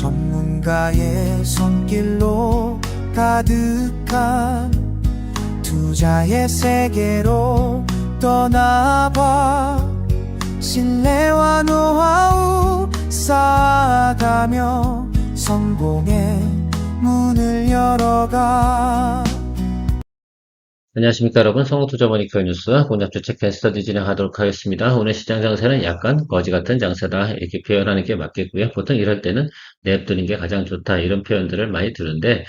전문가의 손길로 가득한 투자의 세계로 떠나봐. 신뢰와 노하우 쌓아가며 성공의 문을 열어가. 안녕하십니까 여러분, 성공투자 모니터 뉴스 공략주 체크 스터디 진행하도록 하겠습니다. 오늘 시장 장세는 약간 거지 같은 장세다 이렇게 표현하는 게 맞겠고요. 보통 이럴 때는 냅두는 게 가장 좋다 이런 표현들을 많이 들은데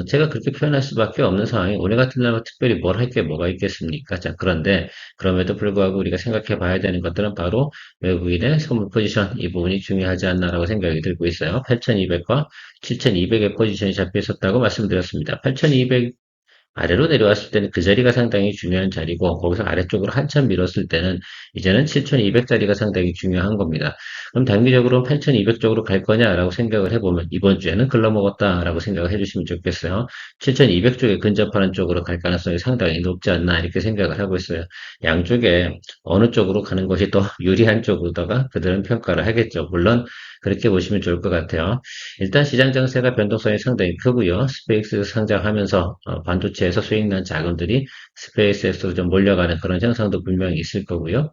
제가 그렇게 표현할 수밖에 없는 상황이 오늘 같은 날은 특별히 뭘 할 게 뭐가 있겠습니까? 자, 그런데 그럼에도 불구하고 우리가 생각해 봐야 되는 것들은 바로 외국인의 선물 포지션 이 부분이 중요하지 않나라고 생각이 들고 있어요. 8200과 7200의 포지션이 잡혀 있었다고 말씀드렸습니다. 8200 아래로 내려왔을 때는 그 자리가 상당히 중요한 자리고 거기서 아래쪽으로 한참 밀었을 때는 이제는 7200자리가 상당히 중요한 겁니다. 그럼 단기적으로 8200 쪽으로 갈 거냐라고 생각을 해보면 이번 주에는 글러먹었다라고 생각을 해주시면 좋겠어요. 7200 쪽에 근접하는 쪽으로 갈 가능성이 상당히 높지 않나 이렇게 생각을 하고 있어요. 양쪽에 어느 쪽으로 가는 것이 더 유리한 쪽으로다가 그들은 평가를 하겠죠. 물론 그렇게 보시면 좋을 것 같아요. 일단 시장 장세가 변동성이 상당히 크고요. 스페이스 상장하면서 반도체에서 수익 난 자금들이 스페이스X로 좀 몰려가는 그런 현상도 분명히 있을 거고요.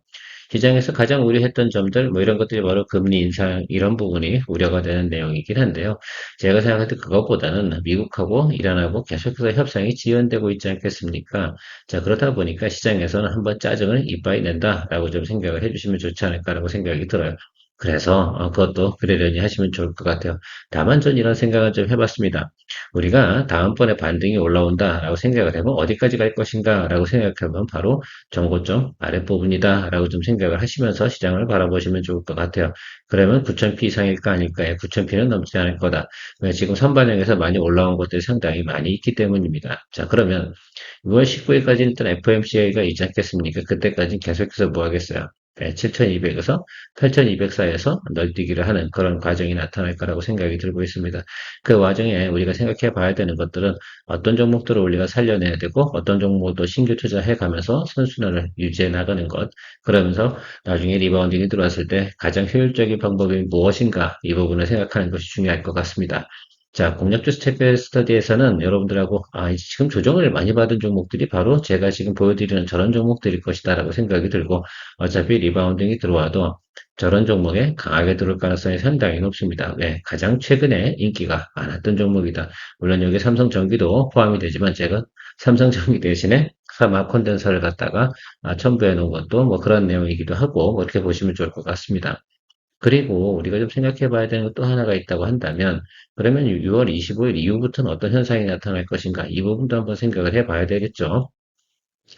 시장에서 가장 우려했던 점들, 뭐 이런 것들이 바로 금리 인상 이런 부분이 우려가 되는 내용이긴 한데요. 제가 생각할 때 그것보다는 미국하고 이란하고 계속해서 협상이 지연되고 있지 않겠습니까? 자, 그렇다 보니까 시장에서는 한번 짜증을 이빠이 낸다라고 좀 생각을 해주시면 좋지 않을까라고 생각이 들어요. 그래서 그것도 그러려니 하시면 좋을 것 같아요. 다만 전 이런 생각을 좀 해봤습니다. 우리가 다음번에 반등이 올라온다라고 생각을 해보면 어디까지 갈 것인가라고 생각하면 바로 정고점 아랫부분이다라고 좀 생각을 하시면서 시장을 바라보시면 좋을 것 같아요. 그러면 9,000p 이상일까 아닐까요? 9,000p는 넘지 않을 거다. 지금 선반영에서 많이 올라온 것들이 상당히 많이 있기 때문입니다. 자, 그러면 6월 19일까지는 일단 FOMC가 있지 않겠습니까? 그때까지 계속해서 뭐 하겠어요? 7,200에서 8,200 사이에서 널뛰기를 하는 그런 과정이 나타날 거라고 생각이 들고 있습니다. 그 와중에 우리가 생각해 봐야 되는 것들은 어떤 종목들을 우리가 살려내야 되고 어떤 종목도 신규 투자해 가면서 선순환을 유지해 나가는 것, 그러면서 나중에 리바운딩이 들어왔을 때 가장 효율적인 방법이 무엇인가 이 부분을 생각하는 것이 중요할 것 같습니다. 자, 공략주 스텝 스터디에서는 여러분들하고 지금 조정을 많이 받은 종목들이 바로 제가 지금 보여드리는 저런 종목들일 것이다라고 생각이 들고 어차피 리바운딩이 들어와도 저런 종목에 강하게 들어올 가능성이 상당히 높습니다. 네, 가장 최근에 인기가 많았던 종목이다. 물론 여기 삼성전기도 포함이 되지만 제가 삼성전기 대신에 사마 콘덴서를 갖다가 첨부해 놓은 것도 뭐 그런 내용이기도 하고 그렇게 보시면 좋을 것 같습니다. 그리고 우리가 좀 생각해 봐야 되는 것 또 하나가 있다고 한다면, 그러면 6월 25일 이후부터는 어떤 현상이 나타날 것인가? 이 부분도 한번 생각을 해 봐야 되겠죠.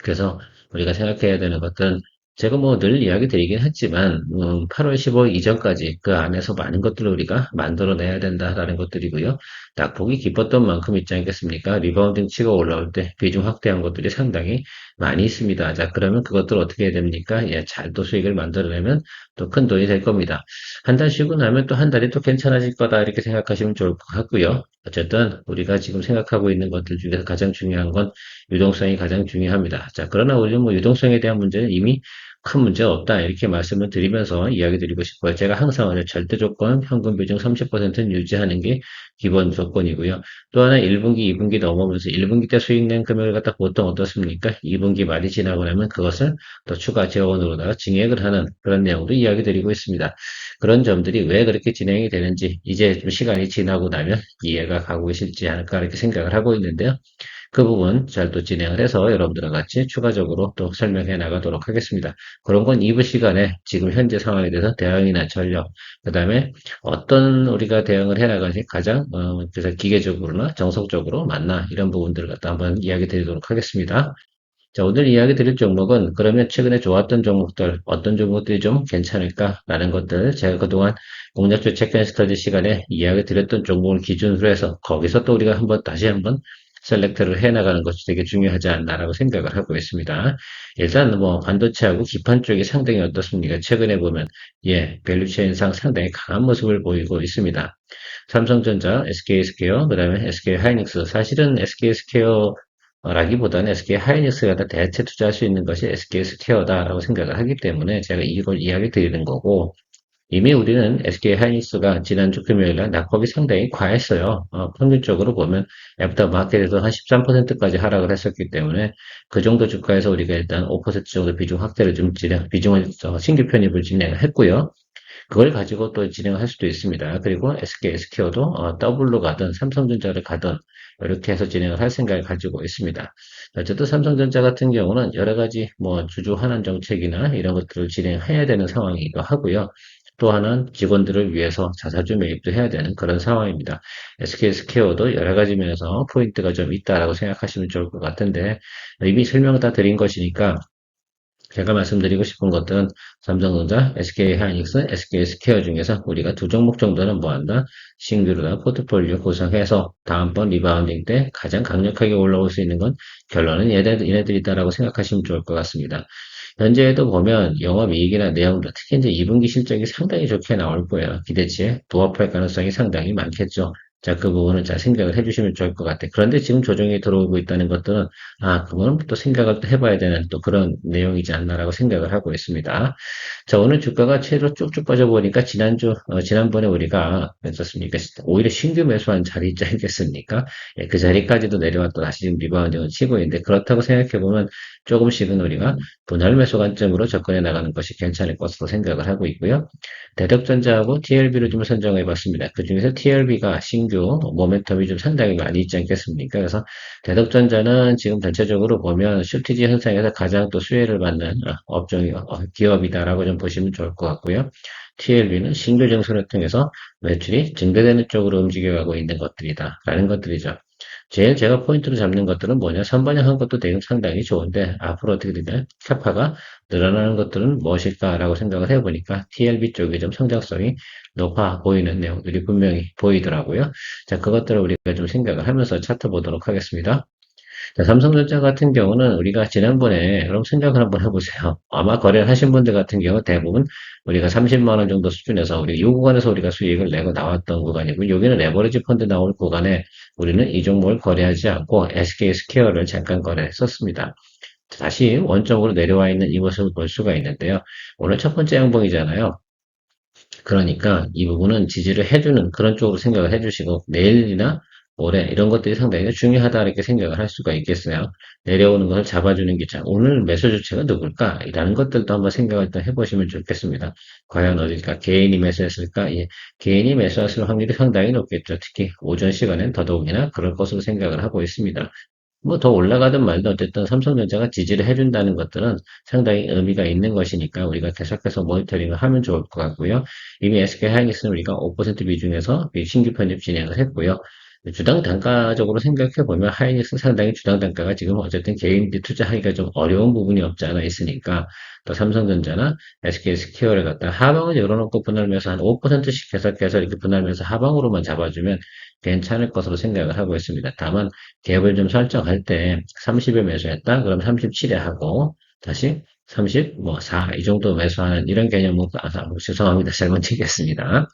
그래서 우리가 생각해야 되는 것은 제가 뭐 늘 이야기 드리긴 했지만 8월 15일 이전까지 그 안에서 많은 것들을 우리가 만들어내야 된다라는 것들이고요. 딱 보기 기뻤던 만큼 있지 않겠습니까? 리바운딩 치고 올라올 때 비중 확대한 것들이 상당히 많이 있습니다. 자, 그러면 그것들 어떻게 해야 됩니까? 예, 잘 또 수익을 만들어내면 또 큰 돈이 될 겁니다. 한 달 쉬고 나면 또 한 달이 또 괜찮아질 거다 이렇게 생각하시면 좋을 것 같고요. 어쨌든 우리가 지금 생각하고 있는 것들 중에서 가장 중요한 건 유동성이 가장 중요합니다. 자, 그러나 우리는 뭐 유동성에 대한 문제는 이미 큰 문제가 없다 이렇게 말씀을 드리면서 이야기 드리고 싶어요. 제가 항상 절대 조건 현금 비중 30%는 유지하는 게 기본 조건이고요. 또 하나 1분기, 2분기 넘어오면서 1분기 때 수익 낸 금액을 갖다 보통 어떻습니까? 2분기 말이 지나고 나면 그것을 또 추가 재원으로다가 증액을 하는 그런 내용도 이야기 드리고 있습니다. 그런 점들이 왜 그렇게 진행이 되는지 이제 좀 시간이 지나고 나면 이해가 가고 계실지 않을까 이렇게 생각을 하고 있는데요. 그 부분 잘 또 진행을 해서 여러분들과 같이 추가적으로 또 설명해 나가도록 하겠습니다. 그런 건 2부 시간에 지금 현재 상황에 대해서 대응이나 전략, 그 다음에 어떤 우리가 대응을 해 나가지 가장 그래서 기계적으로나 정석적으로 맞나 이런 부분들을 갖다 한번 이야기 드리도록 하겠습니다. 자, 오늘 이야기 드릴 종목은 그러면 최근에 좋았던 종목들, 어떤 종목들이 좀 괜찮을까라는 것들 제가 그동안 공략주 체크앤 스터디 시간에 이야기 드렸던 종목을 기준으로 해서 거기서 또 우리가 다시 한번 셀렉트를 해나가는 것이 되게 중요하지 않나라고 생각을 하고 있습니다. 일단 뭐 반도체하고 기판 쪽이 상당히 어떻습니까? 최근에 보면 밸류체인상 상당히 강한 모습을 보이고 있습니다. 삼성전자, SK스퀘어, 그 다음에 SK하이닉스. 사실은 SK스퀘어 라기보다는 SK 하이닉스가 더 대체 투자할 수 있는 것이 SK 스퀘어다라고 생각을 하기 때문에 제가 이걸 이야기 드리는 거고, 이미 우리는 SK 하이닉스가 지난주 금요일날 낙폭이 상당히 과했어요. 평균적으로 보면 애프터 마켓에서 한 13%까지 하락을 했었기 때문에 그 정도 주가에서 우리가 일단 5% 정도 비중 확대를 좀 비중을 신규 편입을 진행을 했고요. 그걸 가지고 또 진행을 할 수도 있습니다. 그리고 SK, SK도 더블로 가든 삼성전자를 가든 이렇게 해서 진행을 할 생각을 가지고 있습니다. 어쨌든 삼성전자 같은 경우는 여러 가지 뭐 주주 환원 정책이나 이런 것들을 진행해야 되는 상황이기도 하고요. 또 하나는 직원들을 위해서 자사주 매입도 해야 되는 그런 상황입니다. SK 스퀘어도 여러 가지 면에서 포인트가 좀 있다라고 생각하시면 좋을 것 같은데 이미 설명을 다 드린 것이니까 제가 말씀드리고 싶은 것들은 삼성전자, SK하이닉스, SK스퀘어 중에서 우리가 두 종목 정도는 뭐한다? 신규로다 포트폴리오 구성해서 다음번 리바운딩 때 가장 강력하게 올라올 수 있는 건 결론은 얘네들이다라고 생각하시면 좋을 것 같습니다. 현재에도 보면 영업이익이나 내용도 특히 이제 2분기 실적이 상당히 좋게 나올 거예요. 기대치에 부합할 가능성이 상당히 많겠죠. 자, 그 부분은 잘 생각을 해주시면 좋을 것 같아요. 그런데 지금 조정이 들어오고 있다는 것들은, 그거는 또 생각을 또 해봐야 되는 또 그런 내용이지 않나라고 생각을 하고 있습니다. 자, 오늘 주가가 최로 쭉쭉 빠져보니까 지난번에 우리가 했었습니까? 오히려 신규 매수한 자리 있지 않겠습니까? 예, 그 자리까지도 내려왔다 다시 지금 리바운딩을 치고 있는데, 그렇다고 생각해보면 조금씩은 우리가 분할 매수 관점으로 접근해 나가는 것이 괜찮을 것으로 생각을 하고 있고요. 대덕전자하고 TLB를 좀 선정해 봤습니다. 그 중에서 TLB가 신규 모멘텀이 좀 상당히 많이 있지 않겠습니까? 그래서 대덕전자는 지금 전체적으로 보면 슈티지 현상에서 가장 또 수혜를 받는 기업이다라고 좀 보시면 좋을 것 같고요. TLB는 신규 증설을 통해서 매출이 증대되는 쪽으로 움직여가고 있는 것들이다라는 것들이죠. 제일 제가 포인트로 잡는 것들은 뭐냐, 선반영한 것도 되게 상당히 좋은데 앞으로 어떻게 되냐, 캐파가 늘어나는 것들은 무엇일까라고 생각을 해보니까 TLB 쪽이 좀 성장성이 높아 보이는 내용들이 분명히 보이더라고요. 자, 그것들을 우리가 좀 생각을 하면서 차트 보도록 하겠습니다. 자, 삼성전자 같은 경우는 우리가 지난번에 그럼 생각을 한번 해보세요. 아마 거래를 하신 분들 같은 경우 대부분 우리가 30만 원 정도 수준에서 우리 이 구간에서 우리가 수익을 내고 나왔던 구간이고 여기는 레버리지 펀드 나올 구간에 우리는 이 종목을 거래하지 않고 SK 스퀘어를 잠깐 거래했었습니다. 다시 원점으로 내려와 있는 이 모습을 볼 수가 있는데요. 오늘 첫 번째 양봉이잖아요. 그러니까 이 부분은 지지를 해주는 그런 쪽으로 생각을 해주시고 내일이나 모레 이런 것들이 상당히 중요하다 이렇게 생각을 할 수가 있겠어요. 내려오는 것을 잡아주는 게 오늘 매수 주체가 누굴까? 라는 것들도 한번 생각을 또 해보시면 좋겠습니다. 과연 어딜까? 개인이 매수했을까? 예, 개인이 매수했을 확률이 상당히 높겠죠. 특히 오전 시간엔 더더욱이나 그럴 것으로 생각을 하고 있습니다. 뭐 더 올라가든 말든 어쨌든 삼성전자가 지지를 해준다는 것들은 상당히 의미가 있는 것이니까 우리가 계속해서 모니터링을 하면 좋을 것 같고요. 이미 SK하이닉스는 우리가 5% 비중에서 신규 편입 진행을 했고요. 주당 단가적으로 생각해 보면 하이닉스 상당히 주당 단가가 지금 어쨌든 개인들이 투자하기가 좀 어려운 부분이 없지 않아 있으니까 또 삼성전자나 SK 스퀘어를 갖다 하방을 열어놓고 분할매수 한 5%씩 계속해서 이렇게 분할매수 하방으로만 잡아주면 괜찮을 것으로 생각을 하고 있습니다. 다만 갭을 좀 설정할 때 30에 매수했다? 그럼 37에 하고 다시 30, 4, 이 정도 매수하는 이런 개념은, 죄송합니다. 잘못 얘기했습니다.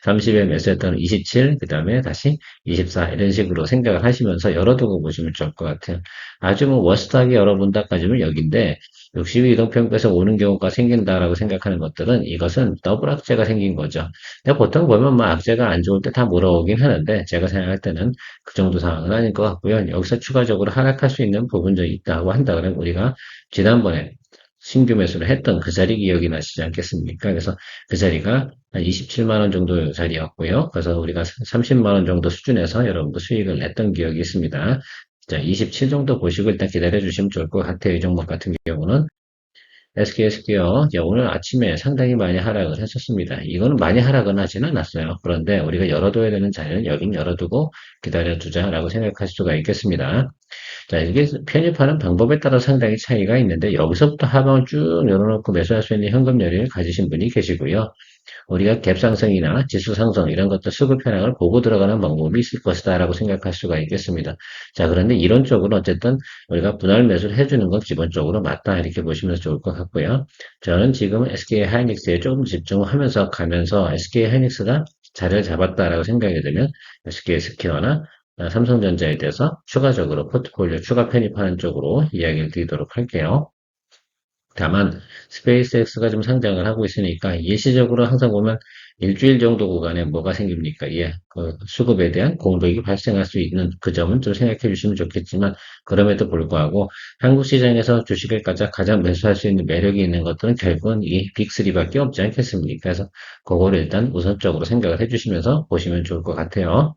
30에 매수했던 27, 그 다음에 다시 24, 이런 식으로 생각을 하시면서 열어두고 보시면 좋을 것 같아요. 아주 뭐 워스트하게 열어본다까지는 여기인데, 62 이동평가에서 오는 경우가 생긴다라고 생각하는 것들은 이것은 더블 악재가 생긴 거죠. 근데 보통 보면 뭐 악재가 안 좋을 때 다 물어오긴 하는데, 제가 생각할 때는 그 정도 상황은 아닐 것 같고요. 여기서 추가적으로 하락할 수 있는 부분도 있다고 한다 그러면 우리가 지난번에 신규 매수를 했던 그 자리 기억이 나시지 않겠습니까? 그래서 그 자리가 한 27만 원 정도 자리였고요. 그래서 우리가 30만 원 정도 수준에서 여러분도 수익을 냈던 기억이 있습니다. 자, 27 정도 보시고 일단 기다려 주시면 좋을 것 같아요. 이 종목 같은 경우는. SKS기어 오늘 아침에 상당히 많이 하락을 했었습니다. 이거는 많이 하락은 하진 않았어요. 그런데 우리가 열어둬야 되는 자리는 여긴 열어두고 기다려두자라고 생각할 수가 있겠습니다. 자, 이게 편입하는 방법에 따라 상당히 차이가 있는데 여기서부터 하방을 쭉 열어놓고 매수할 수 있는 현금 여력을 가지신 분이 계시고요. 우리가 갭 상승이나 지수 상승 이런 것들 수급 현황을 보고 들어가는 방법이 있을 것이다라고 생각할 수가 있겠습니다. 자, 그런데 이론적으로 어쨌든 우리가 분할 매수를 해주는 건 기본적으로 맞다 이렇게 보시면 좋을 것 같고요. 저는 지금 SK 하이닉스에 조금 집중하면서 가면서 SK 하이닉스가 자리를 잡았다라고 생각이 되면 SK 스퀘어나 삼성전자에 대해서 추가적으로 포트폴리오 추가 편입하는 쪽으로 이야기를 드리도록 할게요. 다만 스페이스X가 좀 상장을 하고 있으니까 일시적으로 항상 보면 일주일 정도 구간에 뭐가 생깁니까? 예, 그 수급에 대한 공백이 발생할 수 있는 그 점은 좀 생각해 주시면 좋겠지만 그럼에도 불구하고 한국 시장에서 주식을 가장 매수할 수 있는 매력이 있는 것들은 결국은 이 빅3밖에 없지 않겠습니까? 그래서 그거를 일단 우선적으로 생각을 해주시면서 보시면 좋을 것 같아요.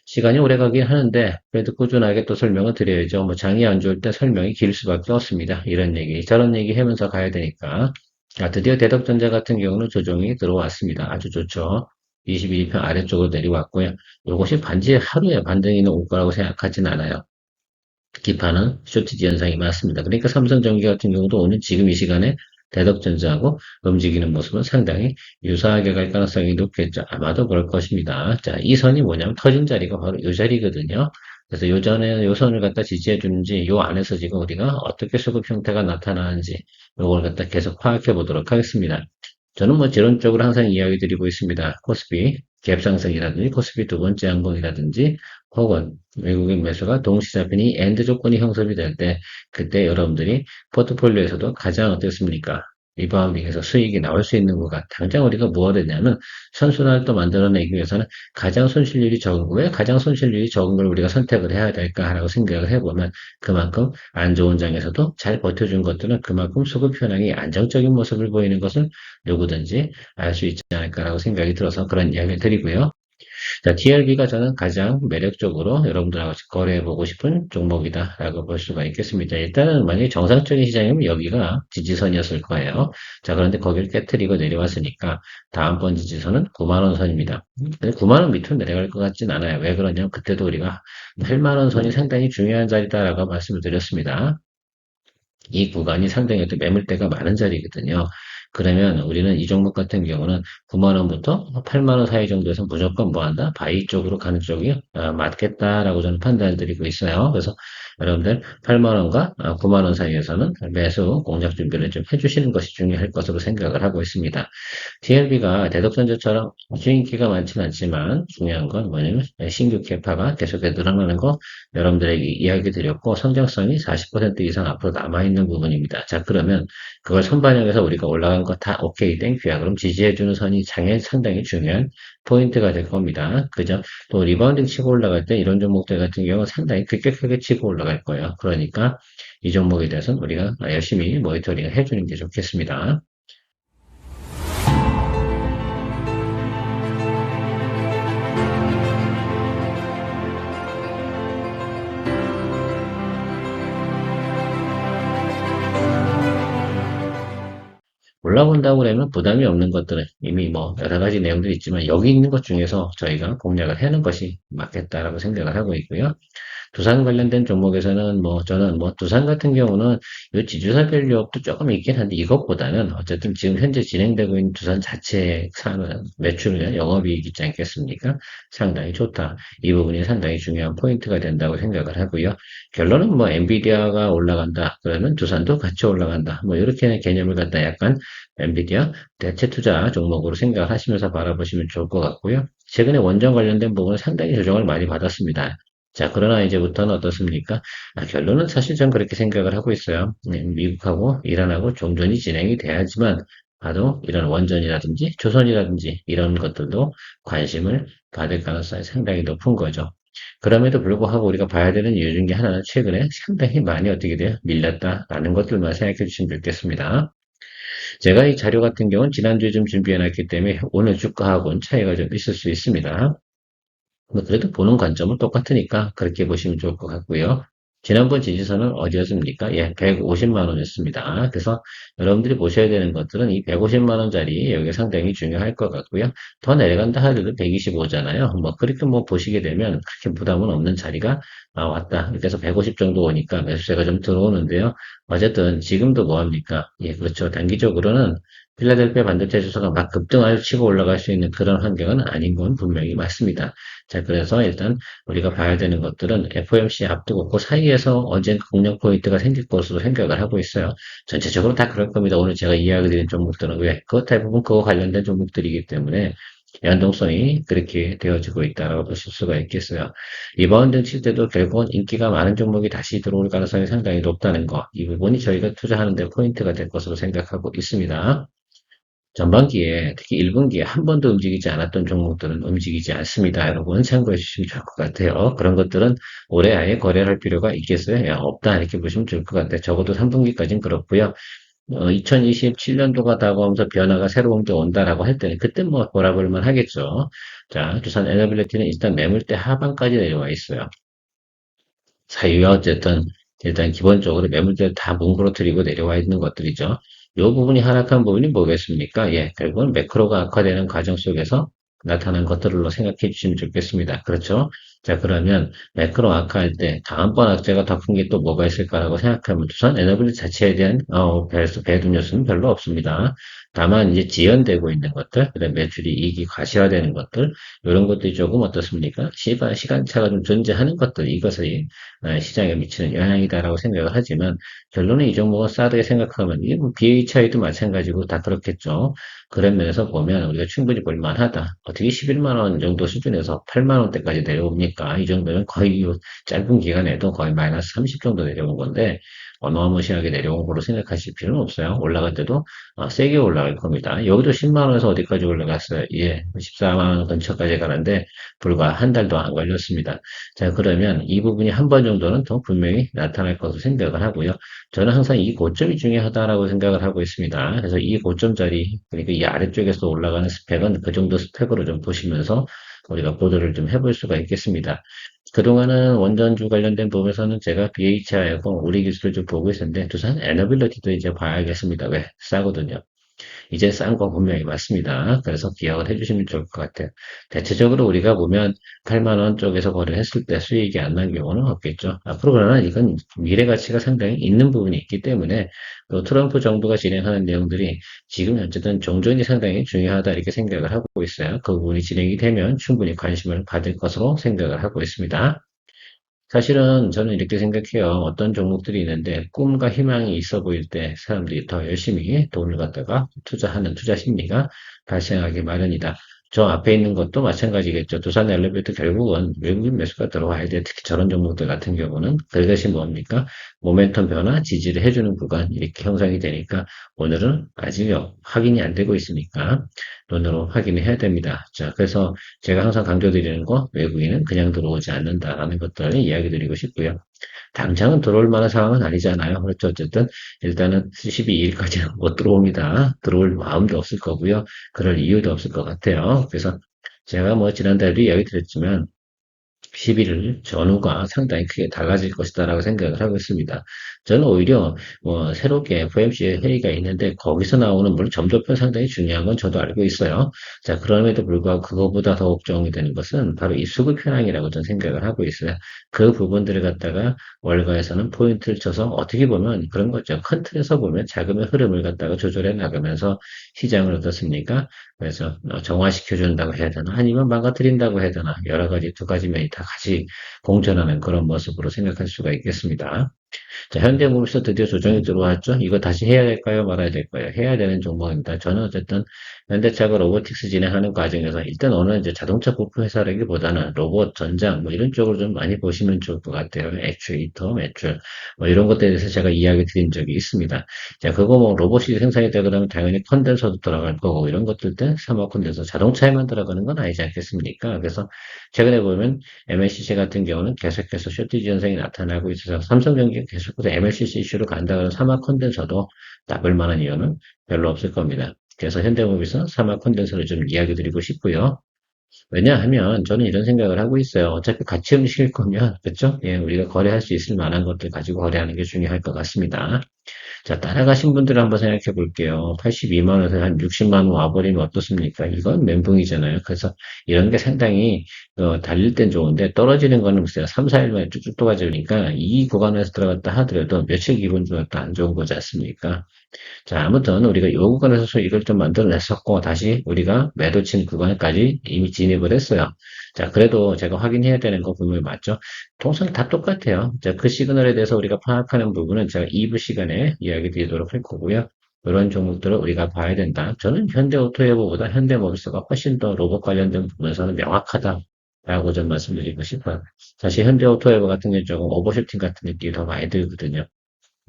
시간이 오래 가긴 하는데 그래도 꾸준하게 또 설명을 드려야죠. 뭐 장이 안 좋을 때 설명이 길 수밖에 없습니다. 이런 얘기 저런 얘기 하면서 가야 되니까. 드디어 대덕전자 같은 경우는 조정이 들어왔습니다. 아주 좋죠. 22편 아래쪽으로 내려왔고요. 이것이 반지 하루에 반등이는 올 거라고 생각하진 않아요. 기판은 쇼티지 현상이 많습니다. 그러니까 삼성전기 같은 경우도 오늘 지금 이 시간에 대덕전자하고 움직이는 모습은 상당히 유사하게 갈 가능성이 높겠죠. 아마도 그럴 것입니다. 자, 이 선이 뭐냐면 터진 자리가 바로 이 자리거든요. 그래서 요전에 요 선을 갖다 지지해 주는지 요 안에서 지금 우리가 어떻게 수급 형태가 나타나는지 요걸 갖다 계속 파악해 보도록 하겠습니다. 저는 뭐 지론적으로 항상 이야기 드리고 있습니다. 코스피 갭상승이라든지 코스피 두 번째 항봉이라든지 혹은 외국인 매수가 동시 잡히니 엔드 조건이 형성이 될 때 그때 여러분들이 포트폴리오에서도 가장 어떻습니까? 리바운딩에서 수익이 나올 수 있는 거가 당장 우리가 뭐가 되냐면 선순환을 또 만들어내기 위해서는 가장 손실률이 적은 거에 가장 손실률이 적은 걸 우리가 선택을 해야 될까라고 생각을 해보면 그만큼 안 좋은 장에서도 잘 버텨준 것들은 그만큼 수급 현황이 안정적인 모습을 보이는 것을 누구든지 알 수 있지 않을까라고 생각이 들어서 그런 이야기를 드리고요. 자, TLB가 저는 가장 매력적으로 여러분들하고 거래해보고 싶은 종목이다라고 볼 수가 있겠습니다. 일단은 만약에 정상적인 시장이면 여기가 지지선이었을 거예요. 자, 그런데 거기를 깨트리고 내려왔으니까 다음번 지지선은 9만원 선입니다. 9만원 밑으로 내려갈 것 같진 않아요. 왜 그러냐면 그때도 우리가 8만원 선이 상당히 중요한 자리다라고 말씀을 드렸습니다. 이 구간이 상당히 또 매물대가 많은 자리거든요. 그러면 우리는 이 종목 같은 경우는 9만 원부터 8만 원 사이 정도에서 무조건 뭐 한다? 바이 쪽으로 가는 쪽이 맞겠다라고 저는 판단을 드리고 있어요. 그래서 여러분들 8만 원과 9만 원 사이에서는 매수 공작 준비를 좀 해주시는 것이 중요할 것으로 생각을 하고 있습니다. TLB가 대덕전자처럼 수익기가 많지는 않지만 중요한 건 뭐냐면 신규 캐파가 계속해서 늘어나는 거 여러분들에게 이야기 드렸고 성장성이 40% 이상 앞으로 남아있는 부분입니다. 자, 그러면 그걸 선반영해서 우리가 올라간 거 다 오케이 땡큐야. 그럼 지지해주는 선이 장에 상당히 중요한 포인트가 될 겁니다. 그죠? 또 리바운딩 치고 올라갈 때 이런 종목들 같은 경우는 상당히 급격하게 치고 올라갈 거예요. 그러니까 이 종목에 대해서는 우리가 열심히 모니터링을 해주는 게 좋겠습니다. 올라본다고 그러면 부담이 없는 것들은 이미 뭐 여러 가지 내용들이 있지만 여기 있는 것 중에서 저희가 공략을 하는 것이 맞겠다라고 생각을 하고 있고요. 두산 관련된 종목에서는 뭐 저는 뭐 두산 같은 경우는 이 지주사 밸류업도 조금 있긴 한데 이것보다는 어쨌든 지금 현재 진행되고 있는 두산 자체 산업 매출이나 영업이익 있지 않겠습니까? 상당히 좋다. 이 부분이 상당히 중요한 포인트가 된다고 생각을 하고요. 결론은 뭐 엔비디아가 올라간다. 그러면 두산도 같이 올라간다. 뭐 이렇게 개념을 갖다 약간 엔비디아 대체 투자 종목으로 생각을 하시면서 바라보시면 좋을 것 같고요. 최근에 원전 관련된 부분은 상당히 조정을 많이 받았습니다. 자, 그러나 이제부터는 어떻습니까? 결론은 사실 전 그렇게 생각을 하고 있어요. 미국하고 이란하고 종전이 진행이 돼야지만 봐도 이런 원전이라든지 조선이라든지 이런 것들도 관심을 받을 가능성이 상당히 높은 거죠. 그럼에도 불구하고 우리가 봐야 되는 이유 중에 하나는 최근에 상당히 많이 어떻게 돼요? 밀렸다라는 것들만 생각해 주시면 좋겠습니다. 제가 이 자료 같은 경우는 지난주에 좀 준비해 놨기 때문에 오늘 주가하고는 차이가 좀 있을 수 있습니다. 뭐 그래도 보는 관점은 똑같으니까 그렇게 보시면 좋을 것 같고요. 지난번 지지선은 어디였습니까? 예, 150만 원이었습니다. 그래서 여러분들이 보셔야 되는 것들은 이 150만 원짜리 여기 상당히 중요할 것 같고요. 더 내려간다 하더라도 125잖아요. 뭐 그렇게 뭐 보시게 되면 그렇게 부담은 없는 자리가 왔다. 그래서 150 정도 오니까 매수세가 좀 들어오는데요. 어쨌든 지금도 뭐합니까? 예, 그렇죠. 단기적으로는 필라델피아 반도체 지수가 막 급등하여 치고 올라갈 수 있는 그런 환경은 아닌 건 분명히 맞습니다. 자, 그래서 일단 우리가 봐야 되는 것들은 FOMC 앞두고 그 사이에서 언젠가 공략 포인트가 생길 것으로 생각을 하고 있어요. 전체적으로 다 그럴 겁니다. 오늘 제가 이야기 드린 종목들은 왜? 그거 대부분 그거 관련된 종목들이기 때문에 연동성이 그렇게 되어지고 있다고 보실 수가 있겠어요. 리바운드 칠 때도 결국은 인기가 많은 종목이 다시 들어올 가능성이 상당히 높다는 거, 이 부분이 저희가 투자하는 데 포인트가 될 것으로 생각하고 있습니다. 전반기에, 특히 1분기에 한 번도 움직이지 않았던 종목들은 움직이지 않습니다. 여러분 참고해 주시면 좋을 것 같아요. 그런 것들은 올해 아예 거래를 할 필요가 있겠어요? 야, 없다 이렇게 보시면 좋을 것 같아요. 적어도 3분기까지는 그렇고요. 2027년도가 다가오면서 변화가 새로운 게 온다라고 할 때는 그때 뭐 돌아볼만 하겠죠. 자, 두산 에너빌리티는 일단 매물대 하반까지 내려와 있어요. 사유가 어쨌든 일단 기본적으로 매물대를 다 뭉그러뜨리고 내려와 있는 것들이죠. 이 부분이 하락한 부분이 뭐겠습니까? 예, 결국은 매크로가 악화되는 과정 속에서 나타난 것들로 생각해 주시면 좋겠습니다. 그렇죠? 자, 그러면 매크로 악화할 때 다음번 악재가 더 큰 게 또 뭐가 있을까라고 생각하면 두산 에너빌리티 자체에 대한 배분 요소는 별로 없습니다. 다만 이제 지연되고 있는 것들, 그다음 매출이 이익이 과시화되는 것들, 이런 것들이 조금 어떻습니까? 시간차가 좀 존재하는 것들, 이것이 시장에 미치는 영향이다라고 생각을 하지만 결론은 이 종목은 싸게 생각하면 이게 뭐 BHI도 마찬가지고 다 그렇겠죠. 그런 면에서 보면 우리가 충분히 볼만하다. 어떻게 11만 원 정도 수준에서 8만 원대까지 내려옵니까? 이 정도면 거의 짧은 기간에도 거의 마이너스 30 정도 내려온 건데 어마무시하게 내려온 걸로 생각하실 필요는 없어요. 올라갈 때도 세게 올라갈 겁니다. 여기도 10만 원에서 어디까지 올라갔어요? 예, 14만 원 근처까지 가는데 불과 한 달도 안 걸렸습니다. 자, 그러면 이 부분이 한 번 정도는 더 분명히 나타날 것으로 생각을 하고요. 저는 항상 이 고점이 중요하다라고 생각을 하고 있습니다. 그래서 이 고점짜리, 그러니까 이 아래쪽에서 올라가는 스펙은 그 정도 스펙으로 좀 보시면서 우리가 보도를 좀 해볼 수가 있겠습니다. 그동안은 원전주 관련된 부분에서는 제가 BHI하고 우리 기술을 좀 보고 있었는데 두산 에너빌리티도 이제 봐야겠습니다. 왜? 싸거든요. 이제 싼 거 분명히 맞습니다. 그래서 기억을 해주시면 좋을 것 같아요. 대체적으로 우리가 보면 8만 원 쪽에서 거래를 했을 때 수익이 안 난 경우는 없겠죠. 앞으로 그러나 이건 미래 가치가 상당히 있는 부분이 있기 때문에 또 트럼프 정부가 진행하는 내용들이 지금 어쨌든 종전이 상당히 중요하다 이렇게 생각을 하고 있어요. 그 부분이 진행이 되면 충분히 관심을 받을 것으로 생각을 하고 있습니다. 사실은 저는 이렇게 생각해요. 어떤 종목들이 있는데 꿈과 희망이 있어 보일 때 사람들이 더 열심히 돈을 갖다가 투자하는 투자 심리가 발생하기 마련이다. 저 앞에 있는 것도 마찬가지겠죠. 두산 엘리베이터 결국은 외국인 매수가 들어와야 돼. 특히 저런 종목들 같은 경우는 그것이 뭡니까? 모멘텀 변화, 지지를 해주는 구간 이렇게 형성이 되니까 오늘은 아직 확인이 안 되고 있으니까 눈으로 확인을 해야 됩니다. 자, 그래서 제가 항상 강조드리는 거 외국인은 그냥 들어오지 않는다라는 것들을 이야기 드리고 싶고요. 당장은 들어올 만한 상황은 아니잖아요. 그렇죠. 어쨌든 일단은 12일까지는 못 들어옵니다. 들어올 마음도 없을 거고요. 그럴 이유도 없을 것 같아요. 그래서 제가 뭐 지난달에도 이야기 드렸지만 11일 전후가 상당히 크게 달라질 것이다라고 생각을 하고 있습니다. 저는 오히려 뭐 새롭게 FOMC 회의가 있는데 거기서 나오는 물론 점도표 상당히 중요한 건 저도 알고 있어요. 자, 그럼에도 불구하고 그거보다 더 걱정이 되는 것은 바로 이 수급 현황이라고 저는 생각을 하고 있어요. 그 부분들을 갖다가 월가에서는 포인트를 쳐서 어떻게 보면 그런 거죠. 큰 틀에서 보면 자금의 흐름을 갖다가 조절해 나가면서 시장을 어떻습니까? 그래서 정화시켜 준다고 해야 되나 아니면 망가뜨린다고 해야 되나 여러 가지 두 가지 면이 다 같이 공존하는 그런 모습으로 생각할 수가 있겠습니다. 자, 현대모비스 드디어 조정이 들어왔죠. 이거 다시 해야 될까요? 말아야 될까요? 해야 되는 종목입니다. 저는 어쨌든 현대차가 로보틱스 진행하는 과정에서 일단 어느 이제 자동차 부품 회사라기보다는 로봇, 전장 뭐 이런 쪽으로 좀 많이 보시면 좋을 것 같아요. 액추에이터, 매출 뭐 이런 것들에 대해서 제가 이야기 드린 적이 있습니다. 자, 그거 뭐 로봇이 생산이 되고 나면 당연히 컨덴서도 들어갈 거고 이런 것들 때 사막 컨덴서 자동차에만 들어가는 건 아니지 않겠습니까? 그래서 최근에 보면 MLCC 같은 경우는 계속해서 쇼티지 현상이 나타나고 있어서 삼성전기가 계속해서 MLCC 이슈로 간다 그러면 사막 컨덴서도 나쁠 만한 이유는 별로 없을 겁니다. 그래서 현대모비스 사막 컨덴서를 좀 이야기 드리고 싶고요. 왜냐하면 저는 이런 생각을 하고 있어요. 어차피 같이 움직일 거면, 그쵸? 예, 우리가 거래할 수 있을 만한 것들 가지고 거래하는 게 중요할 것 같습니다. 자, 따라가신 분들을 한번 생각해 볼게요. 82만 원에서 한 60만 원 와버리면 어떻습니까? 이건 멘붕이잖아요. 그래서 이런 게 상당히 달릴 땐 좋은데 떨어지는 거는 글쎄요. 3, 4일 만에 쭉쭉 떨어지니까 이 구간에서 들어갔다 하더라도 며칠 기분 좋았다 안 좋은 거지 않습니까? 자, 아무튼 우리가 요 구간에서 수익을 좀 만들어냈었고 다시 우리가 매도친 구간까지 이미 진입을 했어요. 자, 그래도 제가 확인해야 되는 거 분명히 맞죠? 통상 다 똑같아요. 자, 그 시그널에 대해서 우리가 파악하는 부분은 제가 2부 시간에 이야기 드리도록 할 거고요. 이런 종목들을 우리가 봐야 된다. 저는 현대오토웨이버보다 현대모비스가 훨씬 더 로봇 관련된 부분에서는 명확하다라고 좀 말씀드리고 싶어요. 사실 현대오토웨이버 같은 경우는 조금 오버슈팅 같은 느낌이 더 많이 들거든요.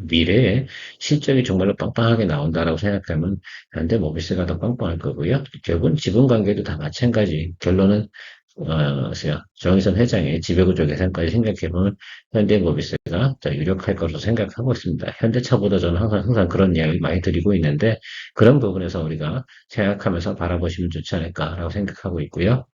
미래에 실적이 정말로 빵빵하게 나온다라고 생각하면 현대모비스가 더 빵빵할 거고요. 결국은 지분 관계도 다 마찬가지. 결론은 정의선 회장의 지배구조 개선까지 생각해보면 현대모비스가 더 유력할 것으로 생각하고 있습니다. 현대차보다 저는 항상 그런 이야기 많이 드리고 있는데 그런 부분에서 우리가 생각하면서 바라보시면 좋지 않을까라고 생각하고 있고요.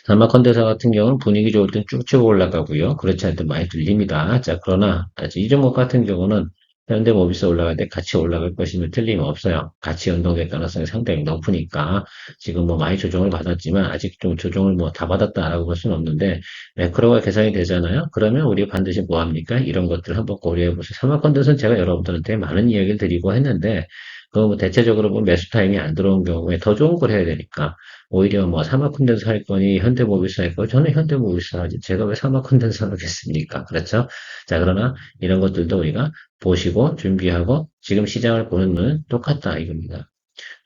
삼화컨대사 같은 경우는 분위기 좋을 땐 쭉쭉 올라가고요. 그렇지 않을 때 많이 들립니다. 자, 그러나 이 종목 같은 경우는 현대모비스 올라갈 때 같이 올라갈 것임을 틀림없어요. 같이 연동될 가능성이 상당히 높으니까 지금 뭐 많이 조정을 받았지만 아직 좀 조정을 뭐 다 받았다라고 볼 수는 없는데 매크로가 개선이 되잖아요. 그러면 우리 반드시 뭐 합니까? 이런 것들을 한번 고려해 보세요. 삼화컨대사는 제가 여러분들한테 많은 이야기를 드리고 했는데 뭐 대체적으로 뭐 매수 타임이 안 들어온 경우에 더 좋은 걸 해야 되니까 오히려 뭐 사마컨덴서 할 거니 현대모비스 할 거니 저는 현대모비스 하지 제가 왜 사마컨덴서 하겠습니까? 그렇죠? 자, 그러나 이런 것들도 우리가 보시고 준비하고 지금 시장을 보는 눈은 똑같다 이겁니다.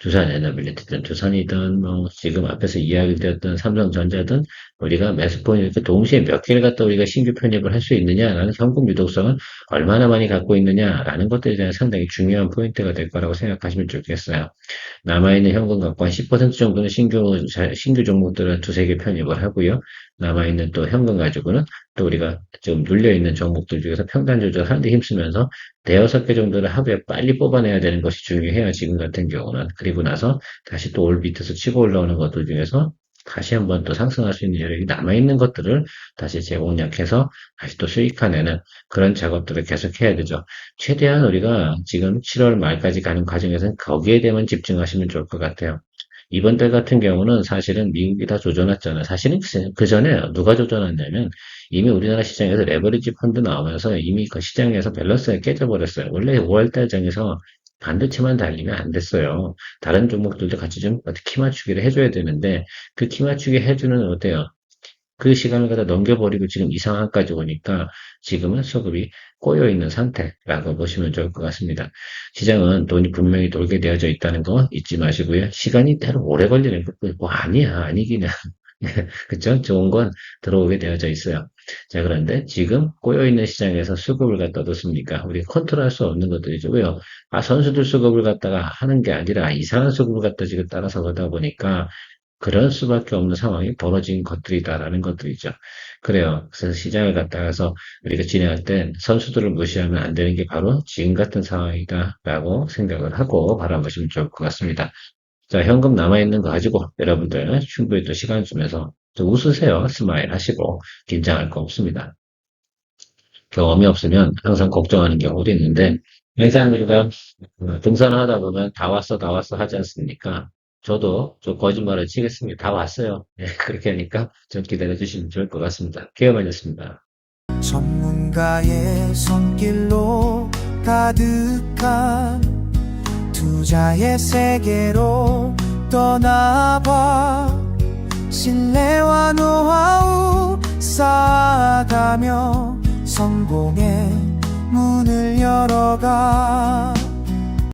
두산에너빌리티든 두산이든 뭐 지금 앞에서 이야기되었던 삼성전자든 우리가 매수포인트 이렇게 동시에 몇 개를 갖다 우리가 신규 편입을 할 수 있느냐라는 현금 유동성을 얼마나 많이 갖고 있느냐라는 것들에 대한 상당히 중요한 포인트가 될 거라고 생각하시면 좋겠어요. 남아있는 현금 갖고 한 10% 정도는 신규 종목들을 두세 개 편입을 하고요. 남아있는 또 현금 가지고는 또 우리가 지금 눌려있는 종목들 중에서 평단 조절하는 데 힘쓰면서 대여섯 개 정도를 하루에 빨리 뽑아내야 되는 것이 중요해요. 지금 같은 경우는. 그리고 나서 다시 또 올 밑에서 치고 올라오는 것들 중에서 다시 한번 또 상승할 수 있는 여력이 남아있는 것들을 다시 재공략해서 다시 또 수익화내는 그런 작업들을 계속 해야 되죠. 최대한 우리가 지금 7월 말까지 가는 과정에서는 거기에 대해만 집중하시면 좋을 것 같아요. 이번 달 같은 경우는 사실은 미국이 다 조져놨잖아요. 사실은 그 전에 누가 조져놨냐면 이미 우리나라 시장에서 레버리지 펀드 나오면서 이미 그 시장에서 밸런스가 깨져버렸어요. 원래 5월달 장에서 반도체만 달리면 안 됐어요. 다른 종목들도 같이 좀 키 맞추기를 해줘야 되는데 그 키 맞추기 해주는 어때요? 그 시간을 갖다 넘겨버리고 지금 이 상황까지 오니까 지금은 수급이 꼬여있는 상태라고 보시면 좋을 것 같습니다. 시장은 돈이 분명히 돌게 되어져 있다는 거 잊지 마시고요. 시간이 때로 오래 걸리는 것도 뭐 아니야, 아니기는. 그쵸? 좋은 건 들어오게 되어져 있어요. 자, 그런데 지금 꼬여있는 시장에서 수급을 갖다 뒀습니까? 우리 컨트롤할 수 없는 것들이죠. 왜요? 선수들 수급을 갖다가 하는 게 아니라 이상한 수급을 갖다 지금 따라서 가다 보니까 그럴 수밖에 없는 상황이 벌어진 것들이다라는 것들이죠. 그래요. 그래서 시장을 갖다가서 우리가 진행할 땐 선수들을 무시하면 안 되는 게 바로 지금 같은 상황이다라고 생각을 하고 바라보시면 좋을 것 같습니다. 자, 현금 남아있는 거 가지고 여러분들 충분히 또 시간 주면서 좀 웃으세요. 스마일 하시고 긴장할 거 없습니다. 경험이 없으면 항상 걱정하는 경우도 있는데 항상 우리가 등산을 하다 보면 다 왔어, 다 왔어 하지 않습니까? 저도 좀 거짓말을 치겠습니다. 다 왔어요. 예, 그렇게 하니까 좀 기다려 주시면 좋을 것 같습니다. 케어만이었습니다. 전문가의 손길로 가득한 투자의 세계로 떠나봐 신뢰와 노하우 쌓아가며 성공의 문을 열어가